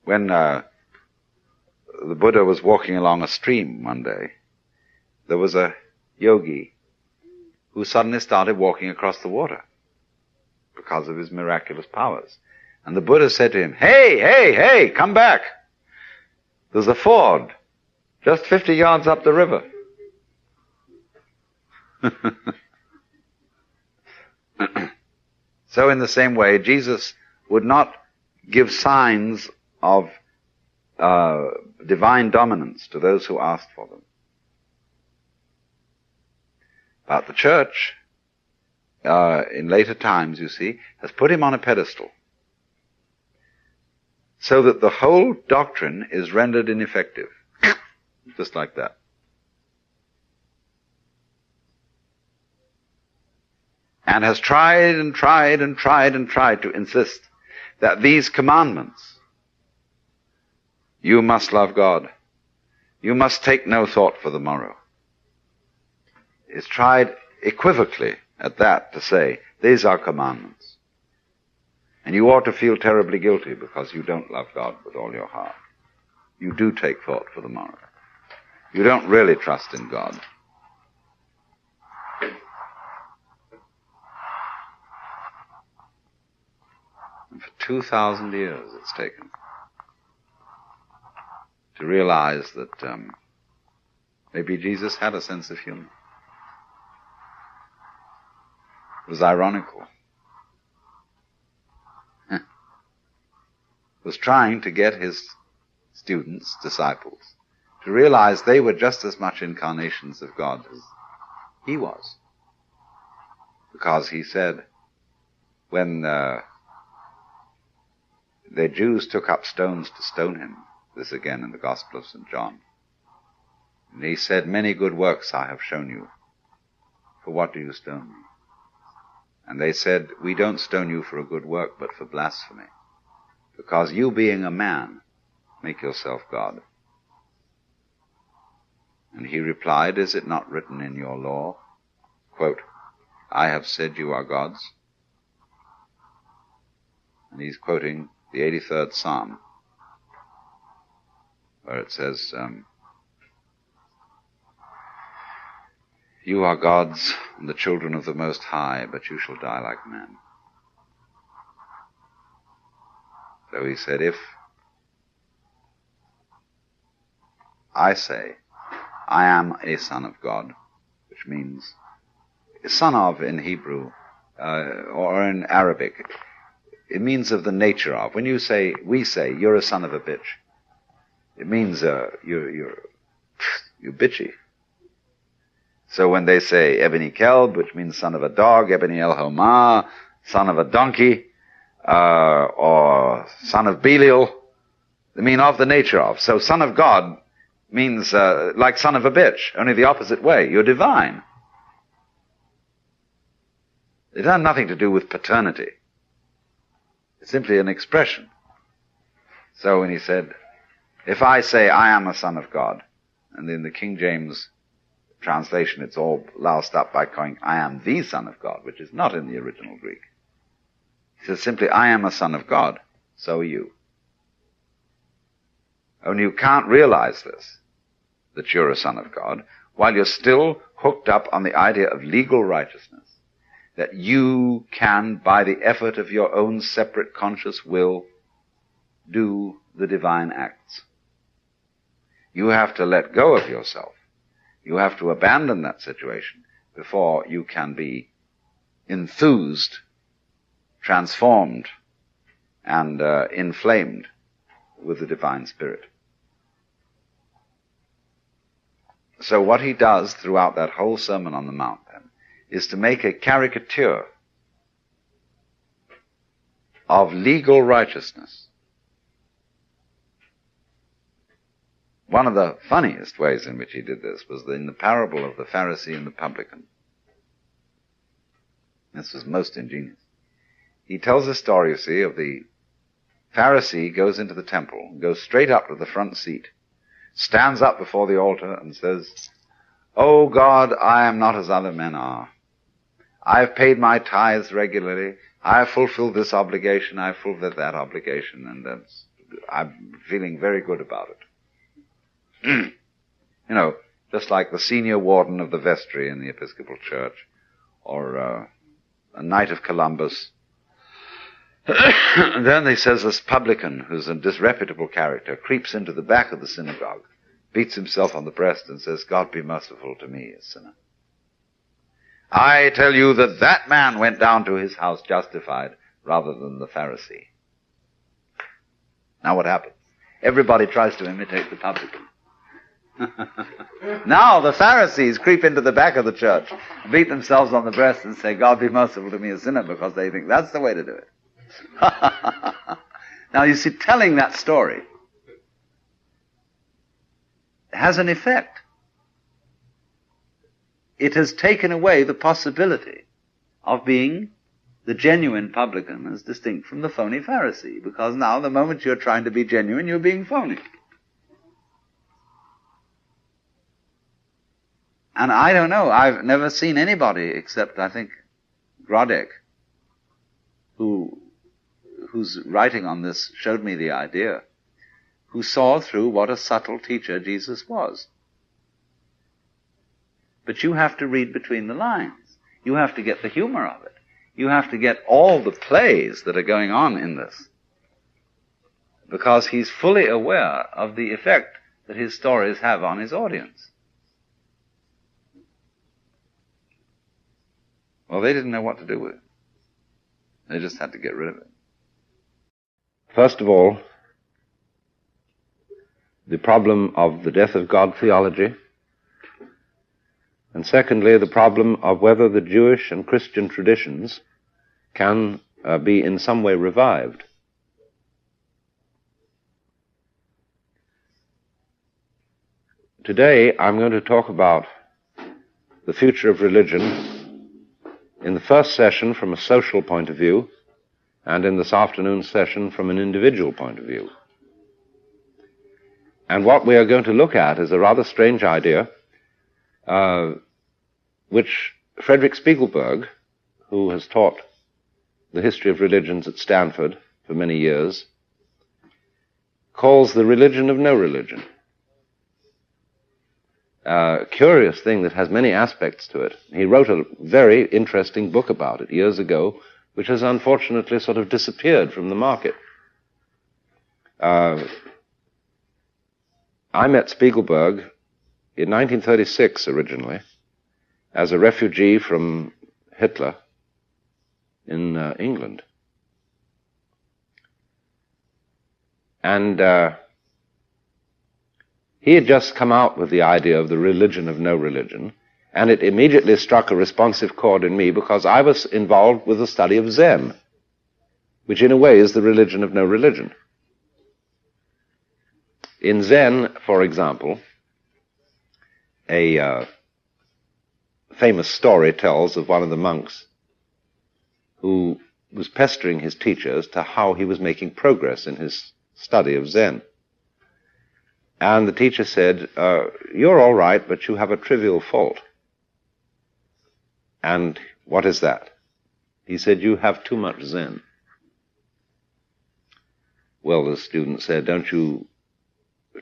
When the Buddha was walking along a stream one day, there was a yogi who suddenly started walking across the water because of his miraculous powers. And the Buddha said to him, "Hey, hey, hey, come back. There's a ford just 50 yards up the river." So in the same way, Jesus would not give signs of divine dominance to those who asked for them. But the church, in later times, you see, has put him on a pedestal so that the whole doctrine is rendered ineffective. Just like that. And has tried and tried and tried and tried to insist that these commandments, you must love God, you must take no thought for the morrow, is tried equivocally at that to say, these are commandments. And you ought to feel terribly guilty because you don't love God with all your heart. You do take thought for the morrow. You don't really trust in God. And for 2,000 years it's taken to realize that maybe Jesus had a sense of humor. It was ironical. Was trying to get his students, disciples, to realize they were just as much incarnations of God as he was. Because he said, when the Jews took up stones to stone him, this again in the Gospel of St. John, and he said, "Many good works I have shown you. For what do you stone me?" And they said, "We don't stone you for a good work, but for blasphemy. Because you, being a man, make yourself God." And he replied, "Is it not written in your law, quote, I have said you are gods?" And he's quoting the 83rd Psalm, where it says, "You are gods and the children of the Most High, but you shall die like men." So he said, if I say I am a son of God, which means son of in Hebrew, or in Arabic, it means of the nature of. When we say, you're a son of a bitch, it means you're bitchy. So when they say Ebony Kelb, which means son of a dog, Ebony El Homa, son of a donkey, or son of Belial, they mean of the nature of. So son of God means like son of a bitch, only the opposite way. You're divine. It has nothing to do with paternity. It's simply an expression. So when he said, if I say I am a son of God, and in the King James translation it's all loused up by calling I am the son of God, which is not in the original Greek. He says simply, I am a son of God, so are you. Only you can't realize this, that you're a son of God, while you're still hooked up on the idea of legal righteousness, that you can, by the effort of your own separate conscious will, do the divine acts. You have to let go of yourself. You have to abandon that situation before you can be enthused, transformed, and inflamed with the divine spirit. So what he does throughout that whole Sermon on the Mount, then, is to make a caricature of legal righteousness. One of the funniest ways in which he did this was in the parable of the Pharisee and the publican. This was most ingenious. He tells a story, you see, of the Pharisee goes into the temple, goes straight up to the front seat, stands up before the altar and says, "Oh God, I am not as other men are. I have paid my tithes regularly. I have fulfilled this obligation. I have fulfilled that obligation." And that's I'm feeling very good about it. You know, just like the senior warden of the vestry in the Episcopal Church, or a Knight of Columbus. And then he says this publican, who's a disreputable character, creeps into the back of the synagogue, beats himself on the breast and says, God be merciful to me, a sinner. I tell you that that man went down to his house justified rather than the Pharisee. Now what happens? Everybody tries to imitate the publican. Now the Pharisees creep into the back of the church, beat themselves on the breast and say, God be merciful to me, a sinner, because they think that's the way to do it. Now you see, telling that story has an effect. It has taken away the possibility of being the genuine publican as distinct from the phony Pharisee, because now the moment you're trying to be genuine, you're being phony. And I don't know, I've never seen anybody except, I think, Grodek, whose writing on this showed me the idea, who saw through what a subtle teacher Jesus was. But you have to read between the lines. You have to get the humor of it. You have to get all the plays that are going on in this. Because he's fully aware of the effect that his stories have on his audience. Well, they didn't know what to do with it. They just had to get rid of it. First of all, the problem of the death of God theology. And secondly, the problem of whether the Jewish and Christian traditions can be in some way revived. Today, I'm going to talk about the future of religion in the first session from a social point of view, and in this afternoon session from an individual point of view. And what we are going to look at is a rather strange idea, which Frederick Spiegelberg, who has taught the history of religions at Stanford for many years, calls the religion of no religion. A curious thing that has many aspects to it. He wrote a very interesting book about it years ago, which has unfortunately sort of disappeared from the market. I met Spiegelberg in 1936 originally, as a refugee from Hitler in England. And he had just come out with the idea of the religion of no religion, and it immediately struck a responsive chord in me because I was involved with the study of Zen, which in a way is the religion of no religion. In Zen, for example, a famous story tells of one of the monks who was pestering his teacher as to how he was making progress in his study of Zen. And the teacher said, you're all right, but you have a trivial fault. And what is that? He said, you have too much Zen. Well, the student said, don't you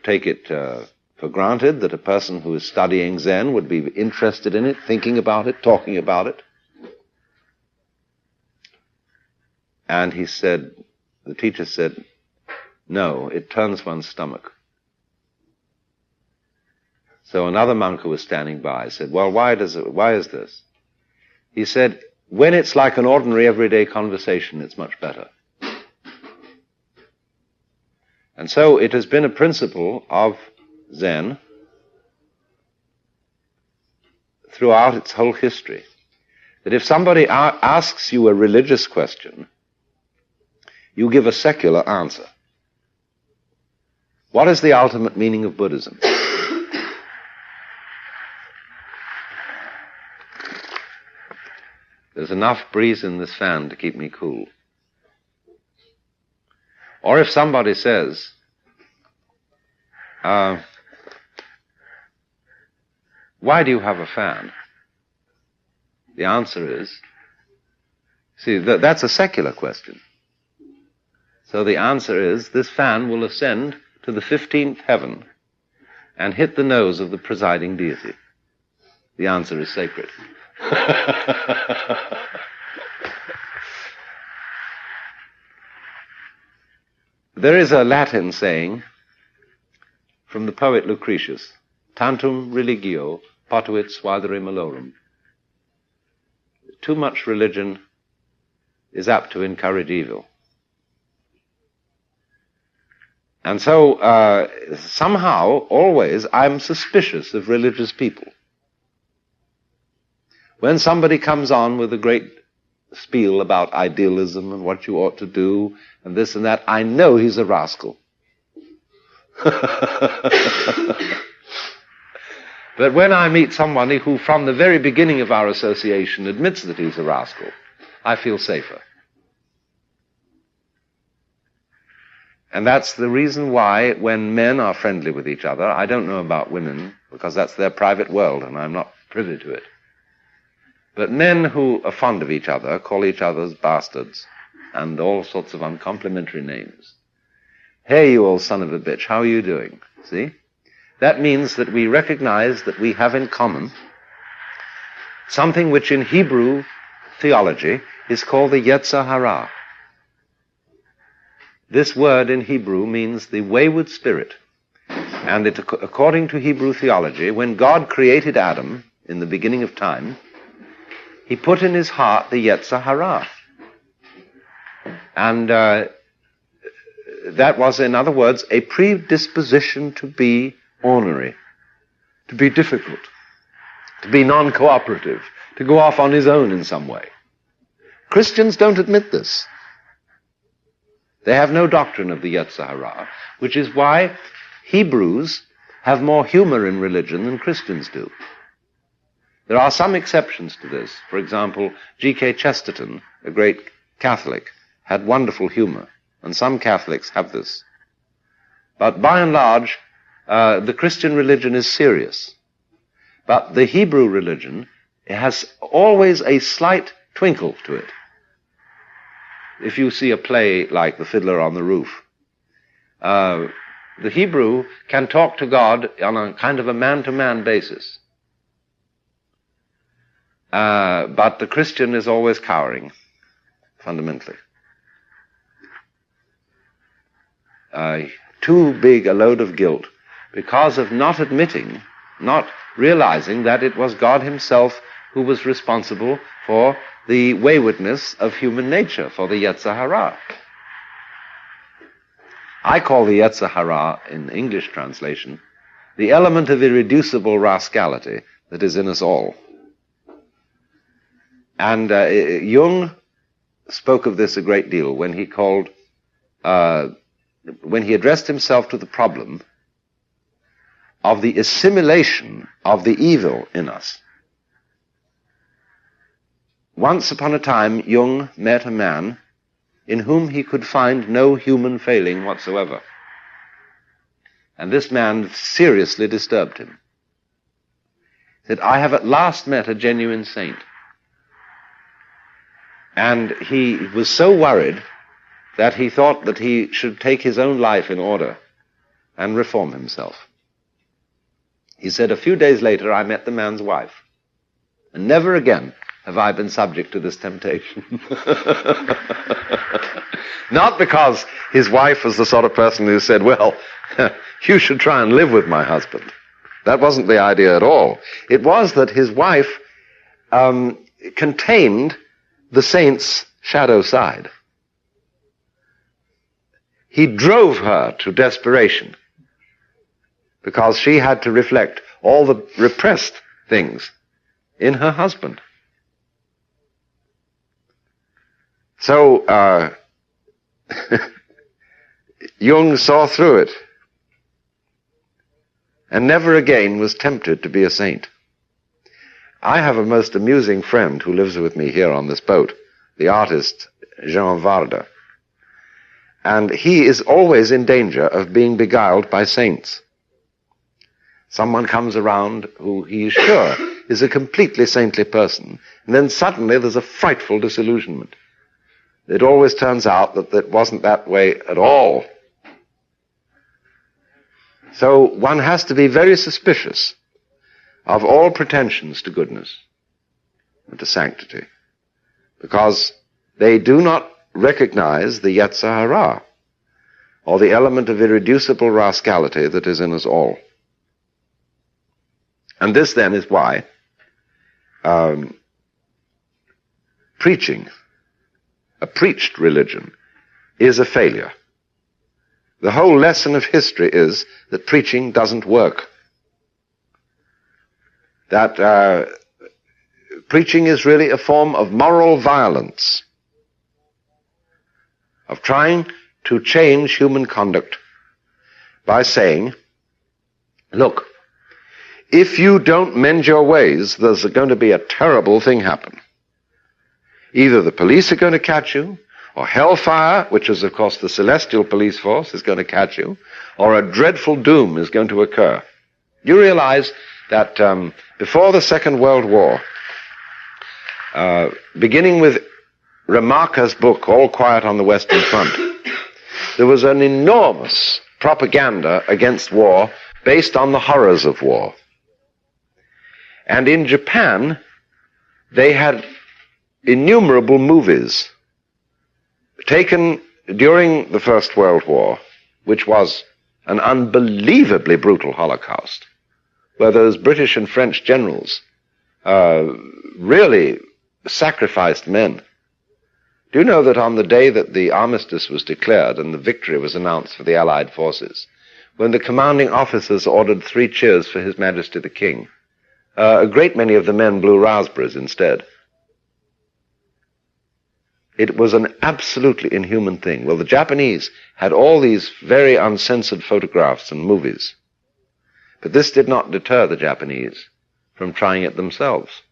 take it for granted that a person who is studying Zen would be interested in it, thinking about it, talking about it? And he said, the teacher said, no, it turns one's stomach. So another monk who was standing by said, well, why is this? He said, when it's like an ordinary everyday conversation, it's much better. And so it has been a principle of Zen throughout its whole history, that if somebody asks you a religious question, you give a secular answer. What is the ultimate meaning of Buddhism? There's enough breeze in this fan to keep me cool. Or if somebody says, why do you have a fan? The answer is, see, that's a secular question. So the answer is, this fan will ascend to the 15th heaven and hit the nose of the presiding deity. The answer is sacred. There is a Latin saying from the poet Lucretius, tantum religio potuit suadere malorum. Too much religion is apt to encourage evil. And so, somehow, always, I'm suspicious of religious people. When somebody comes on with a great spiel about idealism and what you ought to do and this and that, I know he's a rascal. But when I meet somebody who from the very beginning of our association admits that he's a rascal, I feel safer. And that's the reason why when men are friendly with each other, I don't know about women, because that's their private world and I'm not privy to it. But men who are fond of each other call each other's bastards and all sorts of uncomplimentary names. Hey, you old son of a bitch, how are you doing? See? That means that we recognize that we have in common something which in Hebrew theology is called the Yetzer Hara. This word in Hebrew means the wayward spirit. And according to Hebrew theology, when God created Adam in the beginning of time, he put in his heart the Yetzer Hara. And that was, in other words, a predisposition to be ornery, to be difficult, to be non-cooperative, to go off on his own in some way. Christians don't admit this. They have no doctrine of the Yetzer Hara, which is why Hebrews have more humor in religion than Christians do. There are some exceptions to this. For example, G.K. Chesterton, a great Catholic, had wonderful humor, and some Catholics have this. But by and large, the Christian religion is serious. But the Hebrew religion has always a slight twinkle to it. If you see a play like The Fiddler on the Roof, the Hebrew can talk to God on a kind of a man-to-man basis. But the Christian is always cowering, fundamentally. Too big a load of guilt because of not admitting, not realizing that it was God himself who was responsible for the waywardness of human nature, for the Yetzer Hara. I call the Yetzer Hara, in English translation, the element of irreducible rascality that is in us all. And Jung spoke of this a great deal when he when he addressed himself to the problem of the assimilation of the evil in us. Once upon a time, Jung met a man in whom he could find no human failing whatsoever. And this man seriously disturbed him. He said, I have at last met a genuine saint. And he was so worried that he thought that he should take his own life in order and reform himself. He said, a few days later, I met the man's wife. And never again have I been subject to this temptation. Not because his wife was the sort of person who said, well, you should try and live with my husband. That wasn't the idea at all. It was that his wife contained the saint's shadow side. He drove her to desperation because she had to reflect all the repressed things in her husband. So, Jung saw through it and never again was tempted to be a saint. I have a most amusing friend who lives with me here on this boat, the artist Jean Varda. And he is always in danger of being beguiled by saints. Someone comes around who he is sure is a completely saintly person, and then suddenly there's a frightful disillusionment. it always turns out that it wasn't that way at all. So one has to be very suspicious of all pretensions to goodness and to sanctity, because they do not recognize the Yetzer Hara, or the element of irreducible rascality that is in us all. And this then is why preaching, a preached religion, is a failure. The whole lesson of history is that preaching doesn't work. That preaching is really a form of moral violence, of trying to change human conduct by saying, look, if you don't mend your ways, there's going to be a terrible thing happen. Either the police are going to catch you, or hellfire, which is of course the celestial police force, is going to catch you, or a dreadful doom is going to occur. You realize that before the Second World War, beginning with Remarque's book, All Quiet on the Western Front, there was an enormous propaganda against war based on the horrors of war. And in Japan, they had innumerable movies taken during the First World War, which was an unbelievably brutal Holocaust, where those British and French generals really sacrificed men. Do you know that on the day that the armistice was declared and the victory was announced for the Allied forces, when the commanding officers ordered 3 cheers for His Majesty the King, a great many of the men blew raspberries instead? It was an absolutely inhuman thing. Well, the Japanese had all these very uncensored photographs and movies, but this did not deter the Japanese from trying it themselves.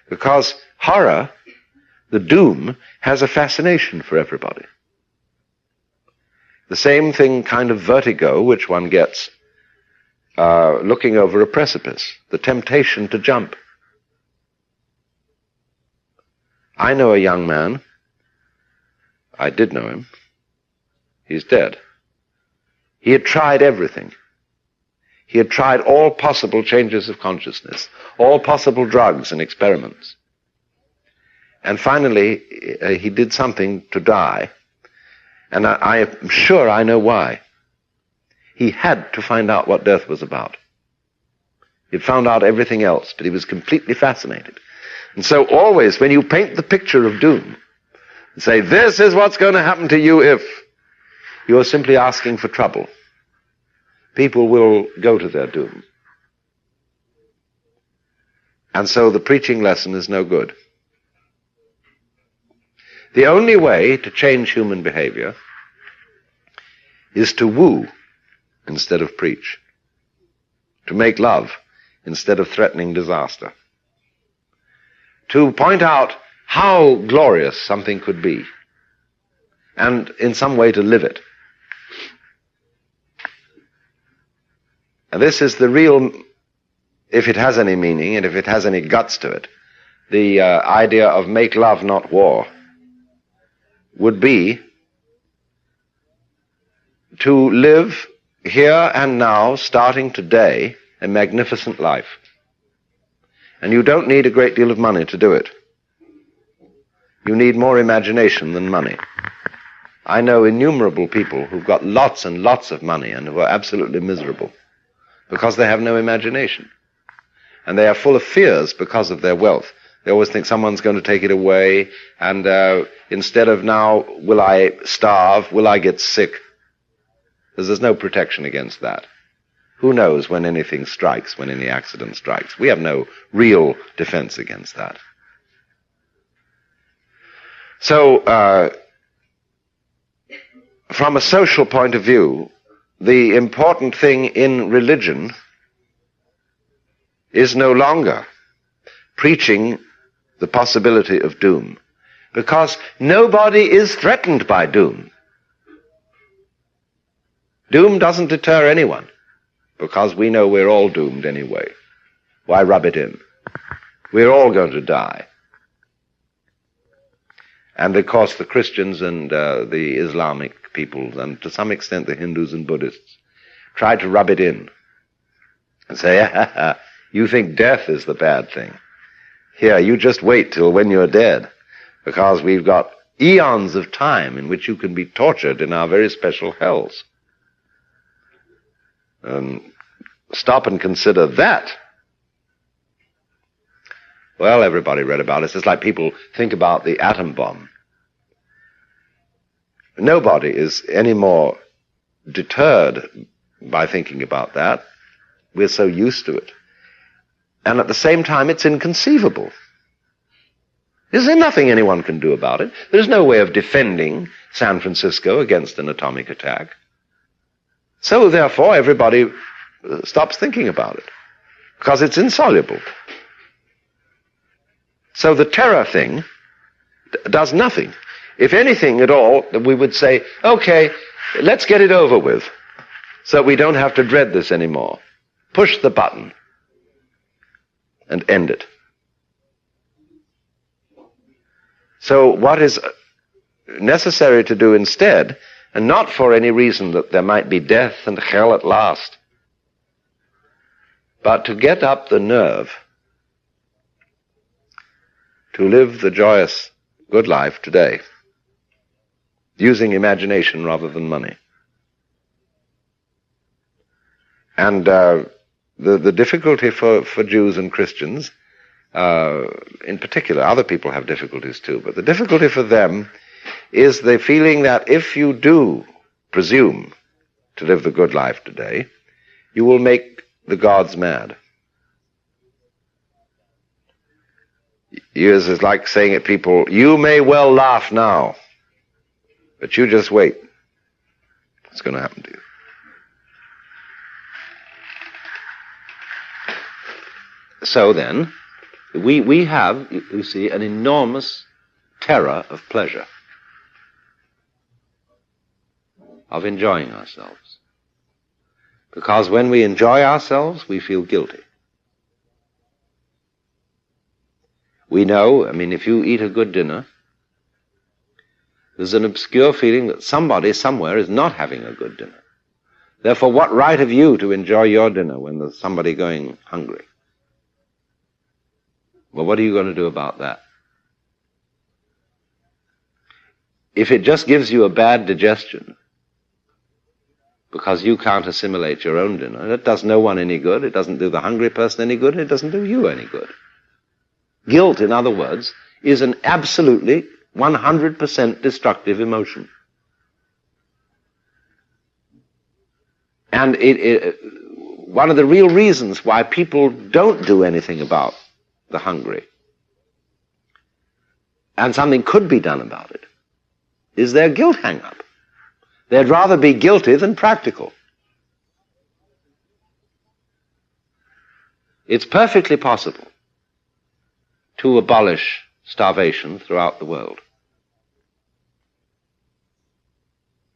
Because horror, the doom, has a fascination for everybody. The same thing, kind of vertigo, which one gets looking over a precipice, the temptation to jump. I know a young man, I did know him, he's dead. He had tried everything. He had tried all possible changes of consciousness, all possible drugs and experiments. And finally, he did something to die. And I am sure I know why. He had to find out what death was about. He'd found out everything else, but he was completely fascinated. And so always, when you paint the picture of doom, and say, this is what's going to happen to you if, you're simply asking for trouble. People will go to their doom. And so the preaching lesson is no good. The only way to change human behavior is to woo instead of preach, to make love instead of threatening disaster, to point out how glorious something could be, and in some way to live it. And this is the real, if it has any meaning and if it has any guts to it, the idea of make love, not war, would be to live here and now, starting today, a magnificent life. And you don't need a great deal of money to do it. You need more imagination than money. I know innumerable people who've got lots and lots of money and who are absolutely miserable because they have no imagination. And they are full of fears because of their wealth. They always think someone's going to take it away, and instead of now, will I starve, will I get sick? Because there's no protection against that. Who knows when anything strikes, when any accident strikes? We have no real defense against that. So, from a social point of view, the important thing in religion is no longer preaching the possibility of doom, because nobody is threatened by doom. Doom doesn't deter anyone, because we know we're all doomed anyway. Why rub it in? We're all going to die. And of course the Christians and the Islamic peoples, and to some extent the Hindus and Buddhists, try to rub it in and say, you think death is the bad thing. Here, you just wait till when you're dead, because we've got eons of time in which you can be tortured in our very special hells. Stop and consider that. Well, everybody read about it. It's just like people think about the atom bomb. Nobody is any more deterred by thinking about that. We're so used to it. And at the same time, it's inconceivable. There's nothing anyone can do about it. There's no way of defending San Francisco against an atomic attack. So therefore, everybody stops thinking about it, because it's insoluble. So the terror thing does nothing. If anything at all, we would say, okay, let's get it over with, so we don't have to dread this anymore. Push the button and end it. So what is necessary to do instead, and not for any reason that there might be death and hell at last, but to get up the nerve to live the joyous, good life today, using imagination rather than money. And the difficulty for Jews and Christians, in particular, other people have difficulties too, but the difficulty for them is the feeling that if you do presume to live the good life today, you will make the gods mad. It's like saying to people, you may well laugh now, but you just wait. What's going to happen to you? So then, we have, you see, an enormous terror of pleasure, of enjoying ourselves. Because when we enjoy ourselves, we feel guilty. We know, if you eat a good dinner, there's an obscure feeling that somebody somewhere is not having a good dinner. Therefore, what right have you to enjoy your dinner when there's somebody going hungry? Well, what are you going to do about that? If it just gives you a bad digestion because you can't assimilate your own dinner, that does no one any good. It doesn't do the hungry person any good. It doesn't do you any good. Guilt, in other words, is an absolutely 100% destructive emotion. And one of the real reasons why people don't do anything about the hungry, and something could be done about it, is their guilt hang-up. They'd rather be guilty than practical. It's perfectly possible to abolish starvation throughout the world.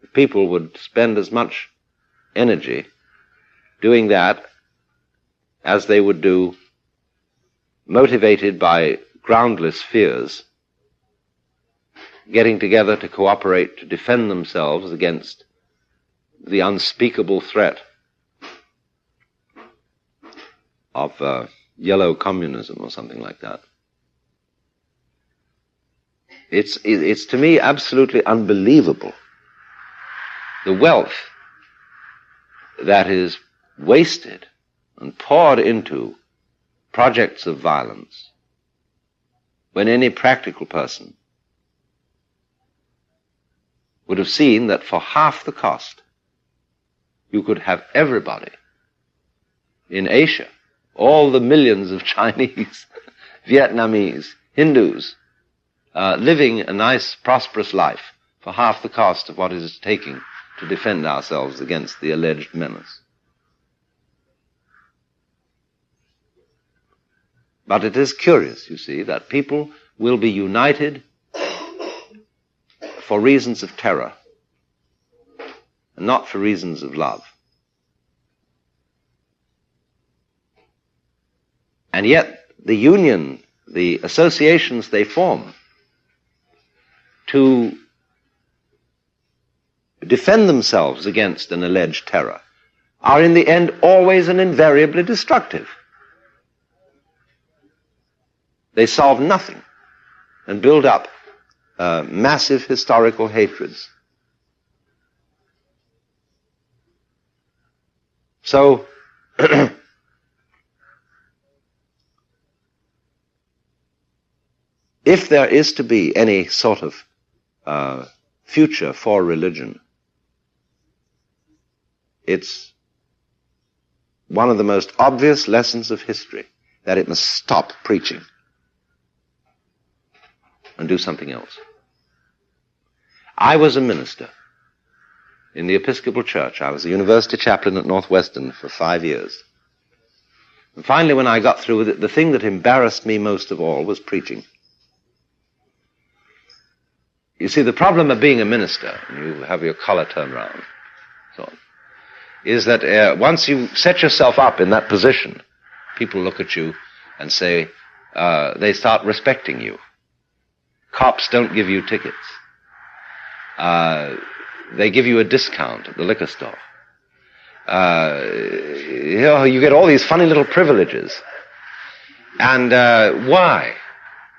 If people would spend as much energy doing that as they would do motivated by groundless fears, getting together to cooperate to defend themselves against the unspeakable threat of yellow communism or something like that. It's to me absolutely unbelievable, the wealth that is wasted and poured into projects of violence when any practical person would have seen that for half the cost you could have everybody in Asia, all the millions of Chinese, Vietnamese, Hindus, living a nice, prosperous life for half the cost of what it is taking to defend ourselves against the alleged menace. But it is curious, you see, that people will be united for reasons of terror, and not for reasons of love. And yet, the union, the associations they form, to defend themselves against an alleged terror are in the end always and invariably destructive. They solve nothing and build up massive historical hatreds. So, if there is to be any sort of future for religion, it's one of the most obvious lessons of history that it must stop preaching and do something else. I was a minister in the Episcopal Church. I was a university chaplain at Northwestern for 5 years. And finally, when I got through with it, the thing that embarrassed me most of all was preaching. You see, the problem of being a minister, and you have your collar turned round, so on, is that once you set yourself up in that position, people look at you and say, they start respecting you. Cops don't give you tickets. They give you a discount at the liquor store. You get all these funny little privileges. And why?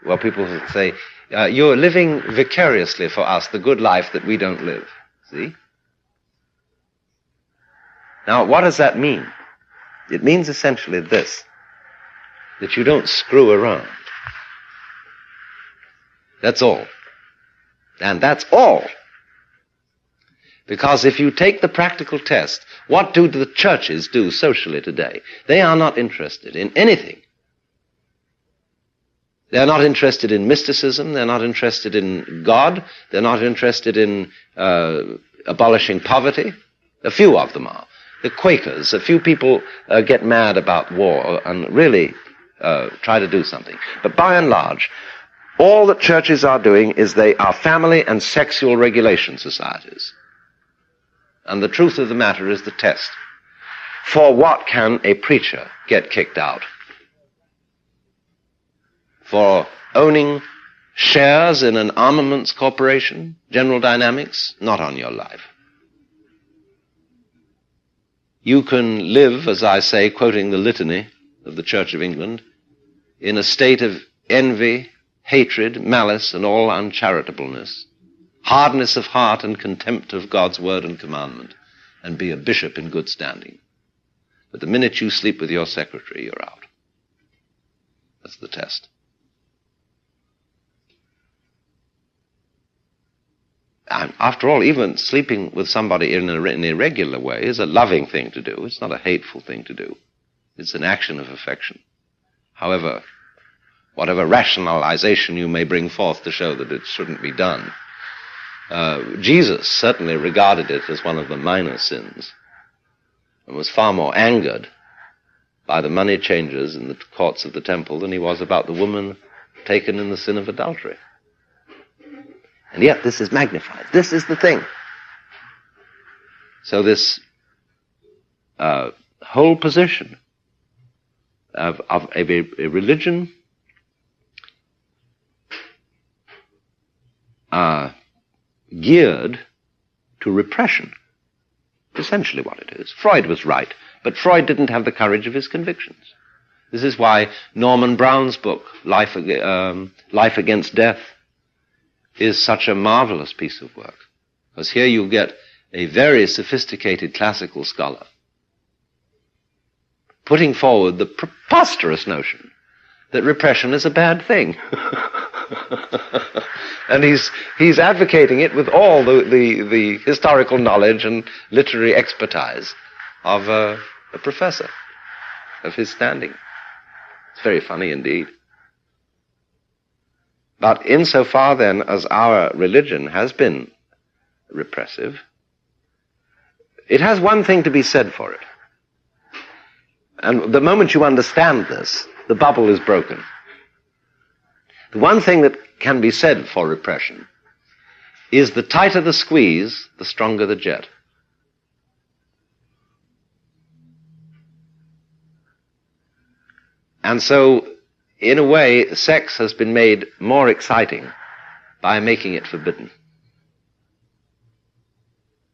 Well, people say, you're living vicariously for us the good life that we don't live. See? Now, what does that mean? It means essentially this, that you don't screw around. That's all. And that's all. Because if you take the practical test, what do the churches do socially today? They are not interested in anything. They're not interested in mysticism. They're not interested in God. They're not interested in abolishing poverty. A few of them are. The Quakers, a few people get mad about war and really try to do something. But by and large, all that churches are doing is they are family and sexual regulation societies. And the truth of the matter is the test. For what can a preacher get kicked out? For owning shares in an armaments corporation, General Dynamics? Not on your life. You can live, as I say, quoting the litany of the Church of England, in a state of envy, hatred, malice, and all uncharitableness, hardness of heart and contempt of God's word and commandment, and be a bishop in good standing. But the minute you sleep with your secretary, you're out. That's the test. And after all, even sleeping with somebody in an irregular way is a loving thing to do. It's not a hateful thing to do. It's an action of affection. However, whatever rationalization you may bring forth to show that it shouldn't be done, Jesus certainly regarded it as one of the minor sins and was far more angered by the money changers in the courts of the temple than he was about the woman taken in the sin of adultery. And yet this is magnified. This is the thing. So this whole position of a religion geared to repression, essentially what it is. Freud was right, but Freud didn't have the courage of his convictions. This is why Norman Brown's book, Life Against Death, is such a marvelous piece of work. Because here you get a very sophisticated classical scholar putting forward the preposterous notion that repression is a bad thing. And he's advocating it with all the historical knowledge and literary expertise of a professor of his standing. It's very funny indeed. But insofar then as our religion has been repressive, it has one thing to be said for it. And the moment you understand this, the bubble is broken. The one thing that can be said for repression is the tighter the squeeze, the stronger the jet. And so, in a way, sex has been made more exciting by making it forbidden.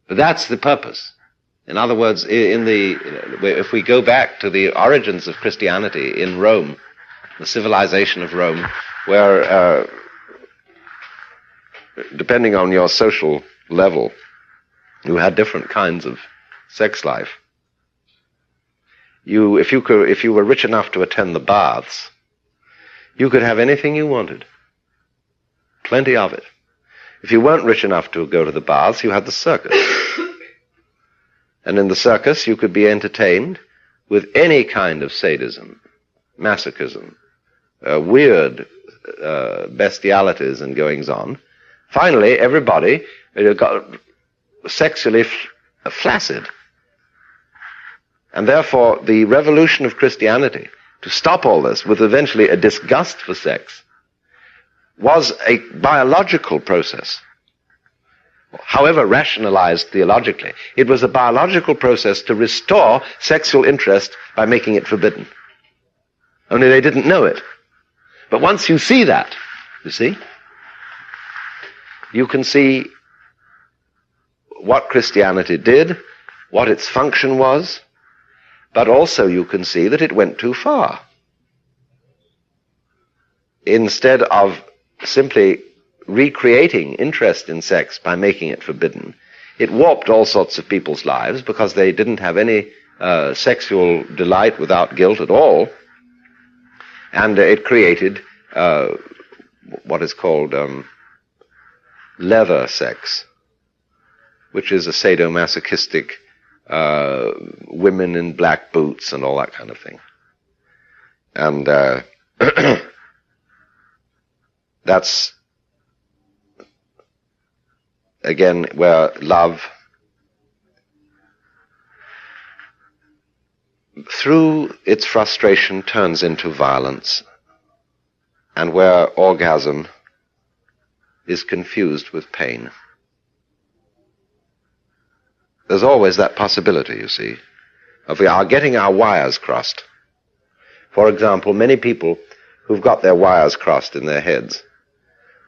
But that's the purpose. In other words, if we go back to the origins of Christianity in Rome, the civilization of Rome, where, depending on your social level, you had different kinds of sex life. If you were rich enough to attend the baths, you could have anything you wanted. Plenty of it. If you weren't rich enough to go to the baths, you had the circus. And in the circus, you could be entertained with any kind of sadism, masochism, weird bestialities and goings-on. Finally, everybody got sexually flaccid. And therefore, the revolution of Christianity, to stop all this with eventually a disgust for sex, was a biological process. However rationalized theologically, it was a biological process to restore sexual interest by making it forbidden. Only they didn't know it. But once you see that, you see, you can see what Christianity did, what its function was, but also you can see that it went too far. Instead of simply recreating interest in sex by making it forbidden, it warped all sorts of people's lives because they didn't have any sexual delight without guilt at all, and it created what is called leather sex, which is a sadomasochistic women in black boots and all that kind of thing. And that's, again, where love, through its frustration, turns into violence, and where orgasm is confused with pain. There's always that possibility, you see, of we are getting our wires crossed. For example, many people who've got their wires crossed in their heads,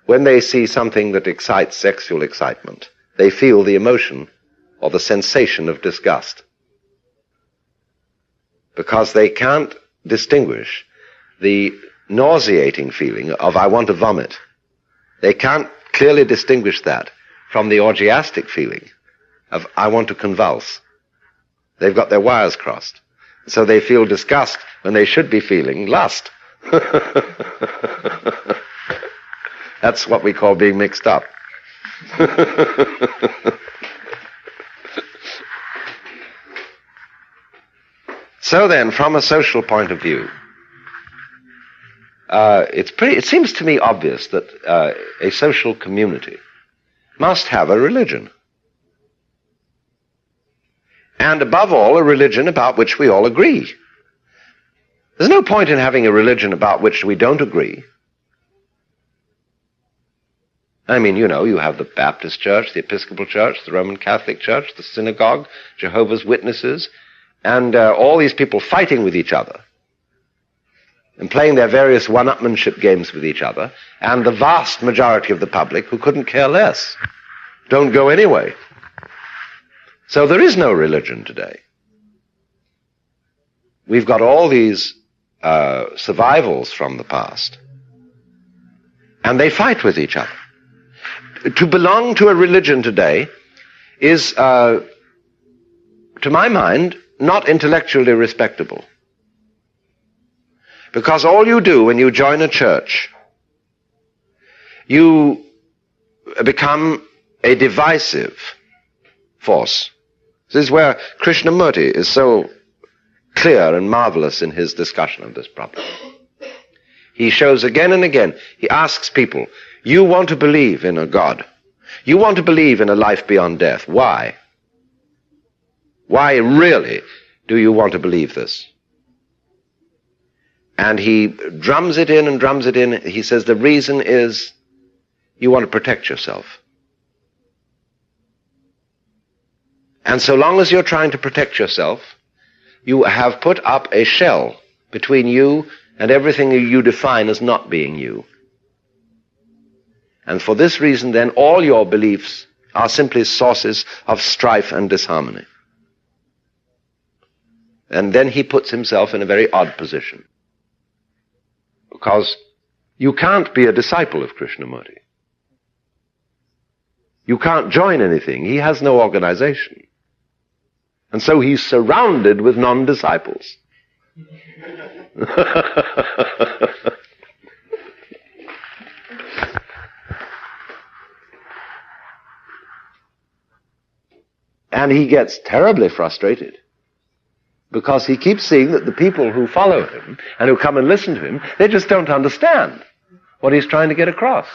when they see something that excites sexual excitement, they feel the emotion or the sensation of disgust, because they can't distinguish the nauseating feeling of I want to vomit. They can't clearly distinguish that from the orgiastic feeling of I want to convulse. They've got their wires crossed. So they feel disgust when they should be feeling lust. That's what we call being mixed up. So then, from a social point of view, it seems to me obvious that a social community must have a religion. And above all, a religion about which we all agree. There's no point in having a religion about which we don't agree. I mean, you know, you have the Baptist Church, the Episcopal Church, the Roman Catholic Church, the synagogue, Jehovah's Witnesses, and all these people fighting with each other and playing their various one-upmanship games with each other, and the vast majority of the public who couldn't care less, don't go anyway. So there is no religion today. We've got all these survivals from the past, and they fight with each other. To belong to a religion today is, to my mind, not intellectually respectable. Because all you do when you join a church, you become a divisive force. This is where Krishnamurti is so clear and marvelous in his discussion of this problem. He shows again and again, he asks people, you want to believe in a God. You want to believe in a life beyond death. Why? Why really do you want to believe this? And he drums it in and drums it in. He says the reason is you want to protect yourself. And so long as you're trying to protect yourself, you have put up a shell between you and everything you define as not being you. And for this reason, then, all your beliefs are simply sources of strife and disharmony. And then he puts himself in a very odd position. Because you can't be a disciple of Krishnamurti. You can't join anything. He has no organization. And so he's surrounded with non-disciples. And he gets terribly frustrated because he keeps seeing that the people who follow him and who come and listen to him, they just don't understand what he's trying to get across.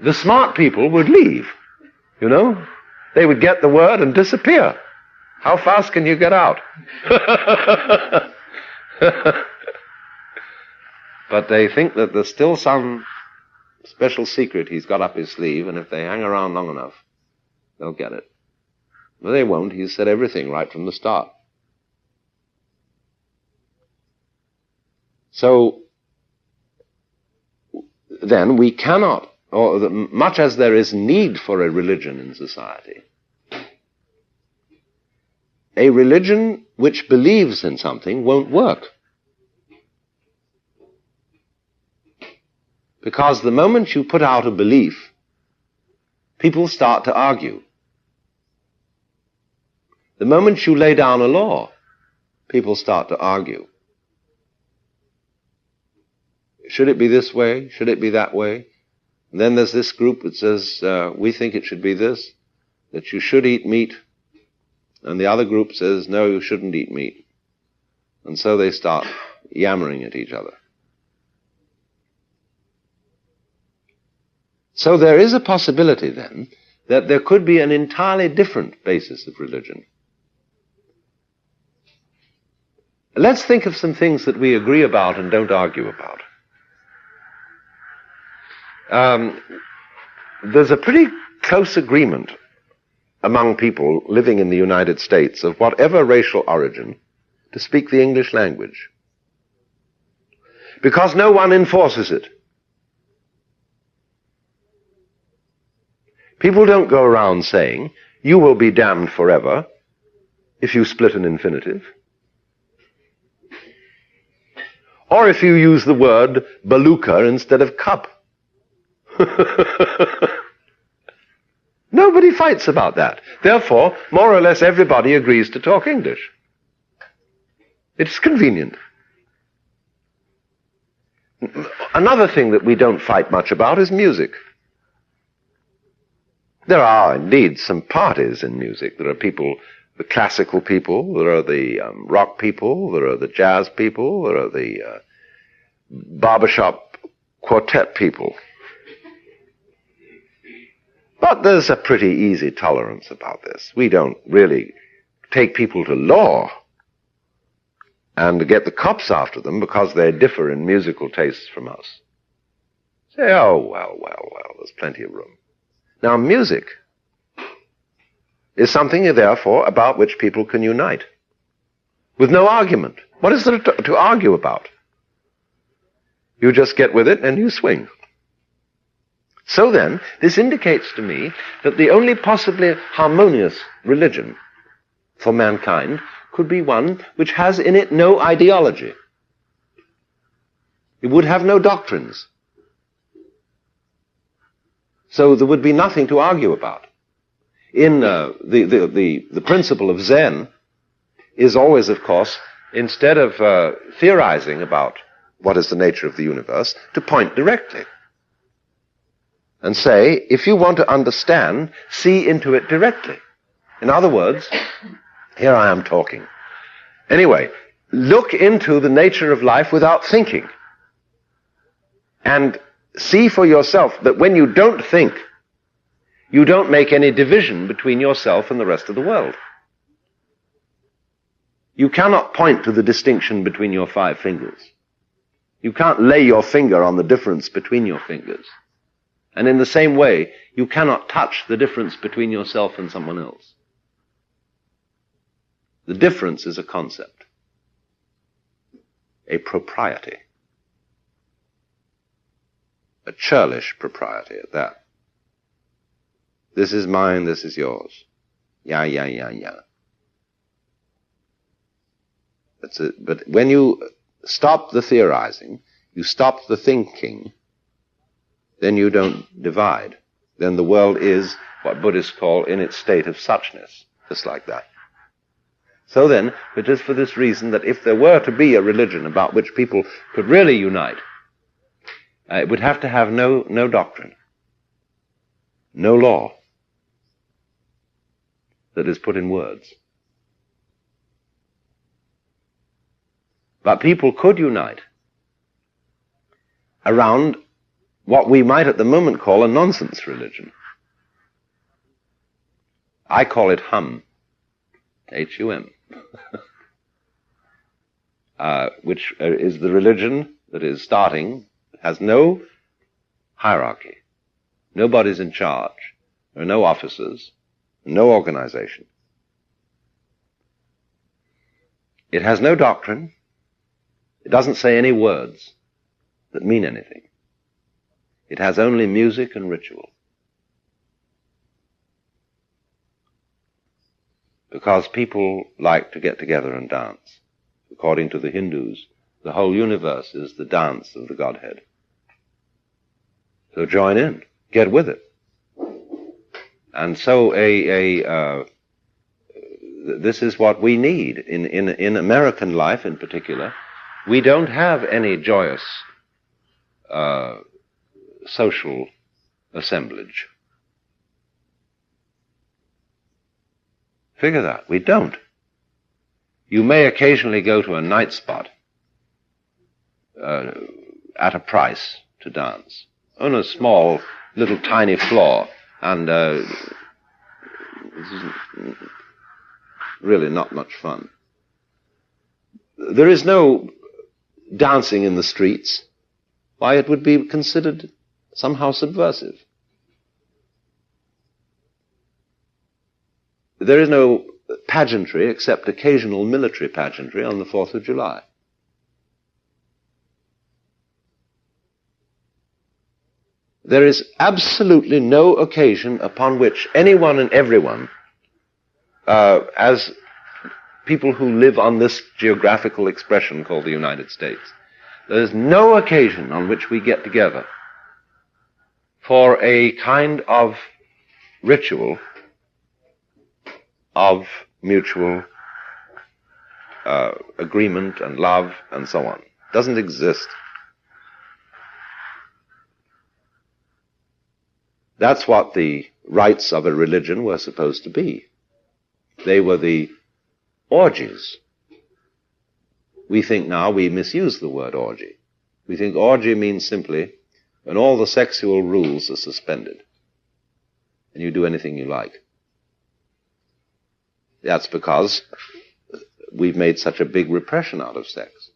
The smart people would leave, you know. They would get the word and disappear. How fast can you get out? But they think that there's still some special secret he's got up his sleeve, and if they hang around long enough, they'll get it. But they won't. He's said everything right from the start. So, then we cannot, or much as there is need for a religion in society, a religion which believes in something won't work. Because the moment you put out a belief, people start to argue. The moment you lay down a law, people start to argue. Should it be this way? Should it be that way? And then there's this group that says, we think it should be this, that you should eat meat. And the other group says, no, you shouldn't eat meat. And so they start yammering at each other. So there is a possibility then that there could be an entirely different basis of religion. Let's think of some things that we agree about and don't argue about. There's a pretty close agreement among people living in the United States of whatever racial origin to speak the English language. Because no one enforces it. People don't go around saying, you will be damned forever if you split an infinitive. Or if you use the word baluka instead of cup. Nobody fights about that. Therefore, more or less everybody agrees to talk English. It's convenient. Another thing that we don't fight much about is music. There are indeed some parties in music. There are people, the classical people, there are the rock people, there are the jazz people, there are the barbershop quartet people. But there's a pretty easy tolerance about this. We don't really take people to law and get the cops after them because they differ in musical tastes from us. Say, oh, well, there's plenty of room. Now, music is something, therefore, about which people can unite with no argument. What is there to argue about? You just get with it and you swing. So then, this indicates to me that the only possibly harmonious religion for mankind could be one which has in it no ideology. It would have no doctrines. So there would be nothing to argue about. In the principle of Zen is always, of course, instead of theorizing about what is the nature of the universe, to point directly. And say, if you want to understand, see into it directly. In other words, here I am talking. Anyway, look into the nature of life without thinking. And see for yourself that when you don't think, you don't make any division between yourself and the rest of the world. You cannot point to the distinction between your 5 fingers. You can't lay your finger on the difference between your fingers. And in the same way, you cannot touch the difference between yourself and someone else. The difference is a concept, a propriety, a churlish propriety at that. This is mine, this is yours. Yeah. But when you stop the theorizing, you stop the thinking, then you don't divide. Then the world is what Buddhists call in its state of suchness, just like that. So then, it is for this reason that if there were to be a religion about which people could really unite, it would have to have no doctrine, no law that is put in words. But people could unite around what we might at the moment call a nonsense religion. I call it hum, H-U-M, which is the religion that is starting, has no hierarchy. Nobody's in charge. There are no officers, no organization. It has no doctrine. It doesn't say any words that mean anything. It has only music and ritual. Because people like to get together and dance. According to the Hindus, the whole universe is the dance of the Godhead. So join in, get with it. And so this is what we need in American life in particular. We don't have any joyous social assemblage. Figure that. We don't. You may occasionally go to a night spot at a price to dance on a small, little tiny floor, and this is really not much fun. There is no dancing in the streets. Why, it would be considered somehow subversive. There is no pageantry except occasional military pageantry on the 4th of July. There is absolutely no occasion upon which anyone and everyone, as people who live on this geographical expression called the United States, there is no occasion on which we get together for a kind of ritual of mutual agreement and love and so on. It doesn't exist. That's what the rites of a religion were supposed to be. They were the orgies. We think now we misuse the word orgy. We think orgy means simply when all the sexual rules are suspended and you do anything you like. That's because we've made such a big repression out of sex.